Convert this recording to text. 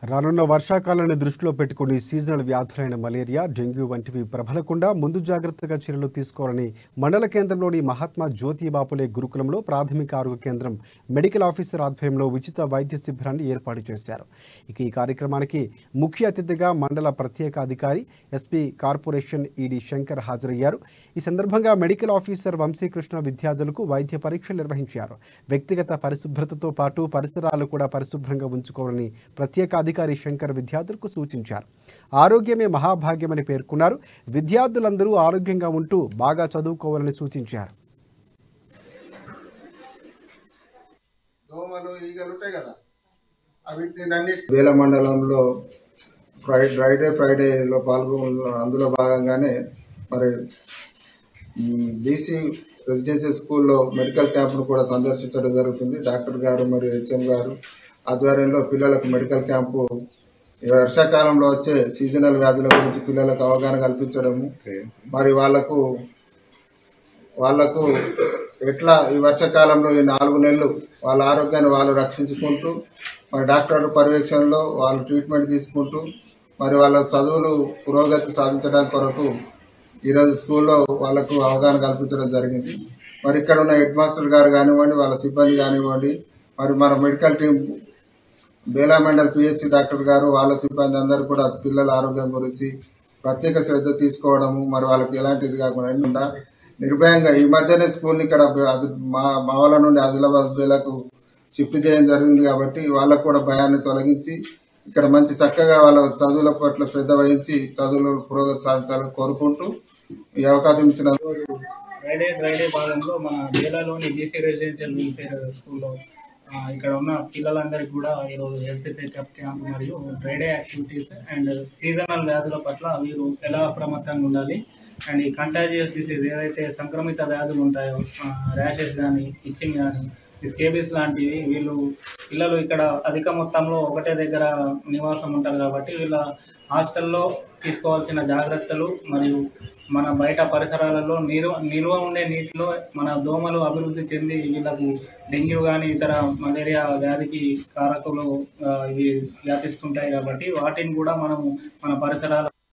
రానున్న వర్షాకాలాన్ని దృష్టిలో పెట్టుకుని సీజనల్ వ్యాధులైన మలేరియా, డెంగ్యూ వంటివి ప్రబలకుండా ముందు జాగ్రత్తగా చర్యలు తీసుకోవాలని మండల కేంద్రంలోని మహాత్మా జ్యోతిబాపులే గురుకులంలో ప్రాథమిక ఆరోగ్య కేంద్రం మెడికల్ ఆఫీసర్ ఆధ్వర్యంలో ఉచిత వైద్య శిబిరాన్ని ఏర్పాటు చేశారు. ఇక ఈ కార్యక్రమానికి ముఖ్య అతిథిగా మండల ప్రత్యేక అధికారి ఎస్పీ కార్పొరేషన్ ఈడీ శంకర్ హాజరయ్యారు. ఈ సందర్భంగా మెడికల్ ఆఫీసర్ వంశీకృష్ణ విద్యార్థులకు వైద్య పరీక్షలు నిర్వహించారు. వ్యక్తిగత పరిశుభ్రతతో పాటు పరిసరాలు కూడా పరిశుభ్రంగా ఉంచుకోవాలని ప్రత్యేక అధికారి శంకర్ విద్యార్థులకు సూచించారు. ఆరోగ్యమే మహాభాగ్యమని పేర్కొన్నారు. విద్యార్థులందరూ ఆరోగ్యంగా ఉంటూ బాగా చదువుకోవాలని సూచించారు. వేల మండలంలో ఫ్రైడేలో పాల్గొన్న అందులో భాగంగానే మరి బీసీ రెసిడెన్షియల్ స్కూల్లో మెడికల్ క్యాంప్ను కూడా సందర్శించడం జరుగుతుంది. డాక్టర్ గారు మరియు హెచ్ఎం గారు ఆధ్వర్యంలో పిల్లలకు మెడికల్ క్యాంపు వర్షాకాలంలో వచ్చే సీజనల్ వ్యాధుల గురించి పిల్లలకు అవగాహన కల్పించడము, మరి వాళ్ళకు ఎట్లా ఈ వర్షాకాలంలో ఈ 4 నెలలు వాళ్ళ ఆరోగ్యాన్ని వాళ్ళు రక్షించుకుంటూ మరి డాక్టర్ పర్యవేక్షణలో వాళ్ళు ట్రీట్మెంట్ తీసుకుంటూ మరి వాళ్ళ చదువులు పురోగతి సాధించడానికి కొరకు ఈరోజు స్కూల్లో వాళ్ళకు అవగాహన కల్పించడం జరిగింది. మరి ఇక్కడ ఉన్న హెడ్ మాస్టర్ గారు కానివ్వండి, వాళ్ళ సిబ్బంది కానివ్వండి, మరి మన medical team Bela mandal PHC doctor గారు వాళ్ళ సిబ్బంది అందరూ కూడా పిల్లల ఆరోగ్యం గురించి ప్రత్యేక శ్రద్ధ తీసుకోవడము, మరి వాళ్ళకి ఎలాంటిది కాకుండా నిర్భయంగా ఈ మధ్యనే స్కూల్ని ఇక్కడ మా వాళ్ళ నుండి ఆదిలాబాద్ బేలకు షిఫ్ట్ చేయడం జరిగింది. కాబట్టి వాళ్ళకు కూడా భయాన్ని తొలగించి ఇక్కడ మంచి చక్కగా వాళ్ళ చదువుల పట్ల శ్రద్ధ వహించి చదువులు పురోగతి సాధించాలని కోరుకుంటూ ఈ అవకాశం ఇచ్చిన ఫ్రైడే భాగంలో మన జిల్లాలోని బీసీ రెసిడెన్షియల్ వెల్ఫేర్ స్కూల్లో ఇక్కడ ఉన్న పిల్లలందరికీ కూడా ఈరోజు హెల్త్ చెకప్ క్యాంప్ మరియు ఫ్రైడే యాక్టివిటీస్ అండ్ సీజనల్ వ్యాధుల పట్ల వీరు ఎలా అప్రమత్తంగా ఉండాలి అండ్ ఈ కంటాజియస్ డిసీజ్ ఏదైతే సంక్రమిత వ్యాధులు ఉంటాయో ర్యాషెస్ కానీ, ఇచ్చింగ్ కానీ, ఈ స్కేబీస్ లాంటివి పిల్లలు ఇక్కడ అధిక మొత్తంలో ఒకటే దగ్గర నివాసం ఉంటారు. కాబట్టి వీళ్ళ హాస్టల్లో తీసుకోవాల్సిన జాగ్రత్తలు మరియు మన బయట పరిసరాలలో నిల్వ ఉండే నీటిలో మన దోమలు అభివృద్ధి చెంది వీళ్ళకు డెంగ్యూ కానీ ఇతర మలేరియా వ్యాధికి కారకులు ఇవి వ్యాపిస్తుంటాయి. కాబట్టి వాటిని కూడా మనము మన పరిసరాల